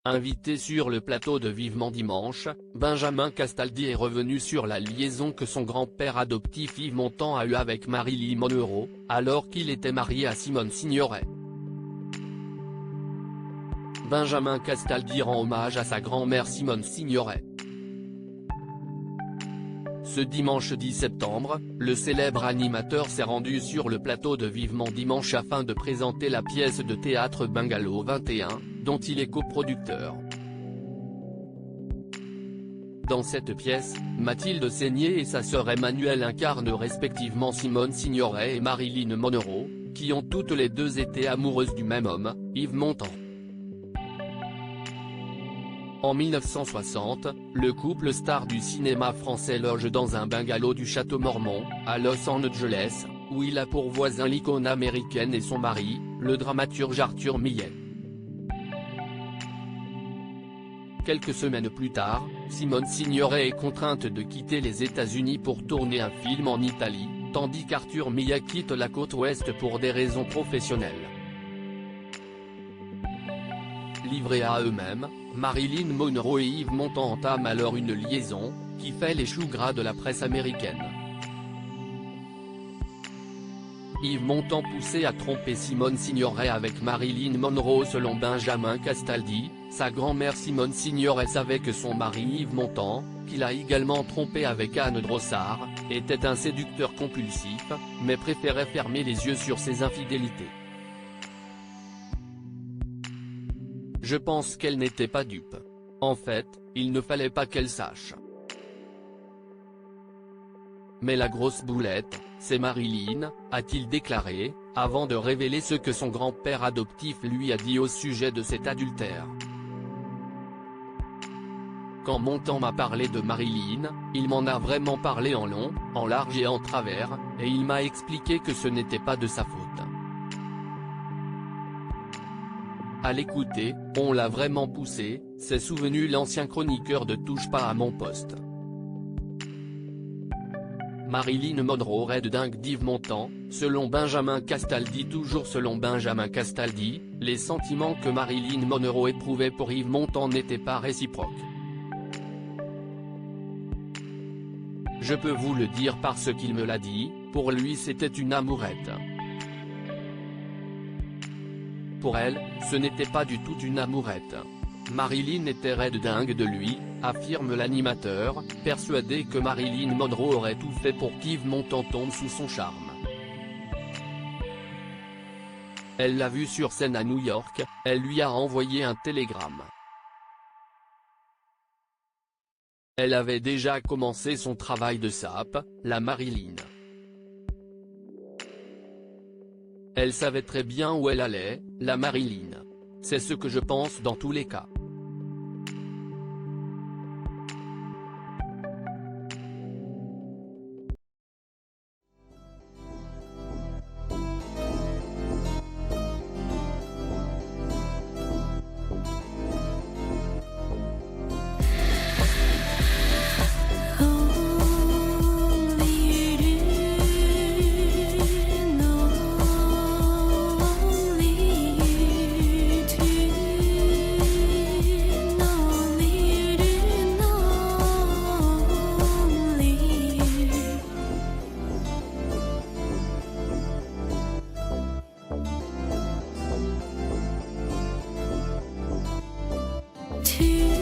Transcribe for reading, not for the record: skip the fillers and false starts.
Invité sur le plateau de Vivement Dimanche, Benjamin Castaldi est revenu sur la liaison que son grand-père adoptif Yves Montand a eue avec Marilyn Monroe, alors qu'il était marié à Simone Signoret. Benjamin Castaldi rend hommage à sa grand-mère Simone Signoret. Ce dimanche 10 septembre, le célèbre animateur s'est rendu sur le plateau de Vivement Dimanche afin de présenter la pièce de théâtre Bungalow 21, dont il est coproducteur. Dans cette pièce, Mathilde Seigner et sa sœur Emmanuelle incarnent respectivement Simone Signoret et Marilyn Monroe, qui ont toutes les deux été amoureuses du même homme, Yves Montand. En 1960, le couple star du cinéma français loge dans un bungalow du Château Mormont, à Los Angeles, où il a pour voisin l'icône américaine et son mari, le dramaturge Arthur Millet. Quelques semaines plus tard, Simone Signoret est contrainte de quitter les États-Unis pour tourner un film en Italie, tandis qu'Arthur Millet quitte la côte ouest pour des raisons professionnelles. Livrés à eux-mêmes, Marilyn Monroe et Yves Montand entament alors une liaison, qui fait les choux gras de la presse américaine. Yves Montand poussé à tromper Simone Signoret avec Marilyn Monroe selon Benjamin Castaldi, sa grand-mère Simone Signoret savait que son mari Yves Montand, qu'il a également trompé avec Anne Drossard, était un séducteur compulsif, mais préférait fermer les yeux sur ses infidélités. Je pense qu'elle n'était pas dupe. En fait, il ne fallait pas qu'elle sache. Mais la grosse boulette, c'est Marilyn, a-t-il déclaré, avant de révéler ce que son grand-père adoptif lui a dit au sujet de cet adultère. Quand Montand m'a parlé de Marilyn, il m'en a vraiment parlé en long, en large et en travers, et il m'a expliqué que ce n'était pas de sa faute. À l'écouter, on l'a vraiment poussé, s'est souvenu l'ancien chroniqueur de Touche pas à mon poste. Marilyn Monroe raide dingue d'Yves Montand, selon Benjamin Castaldi. Toujours selon Benjamin Castaldi, les sentiments que Marilyn Monroe éprouvait pour Yves Montand n'étaient pas réciproques. Je peux vous le dire parce qu'il me l'a dit, pour lui c'était une amourette. Pour elle, ce n'était pas du tout une amourette. Marilyn était raide dingue de lui, affirme l'animateur, persuadé que Marilyn Monroe aurait tout fait pour qu'Yves Montand tombe sous son charme. Elle l'a vu sur scène à New York, elle lui a envoyé un télégramme. Elle avait déjà commencé son travail de sape, la Marilyn. Elle savait très bien où elle allait, la Marilyn. C'est ce que je pense dans tous les cas. To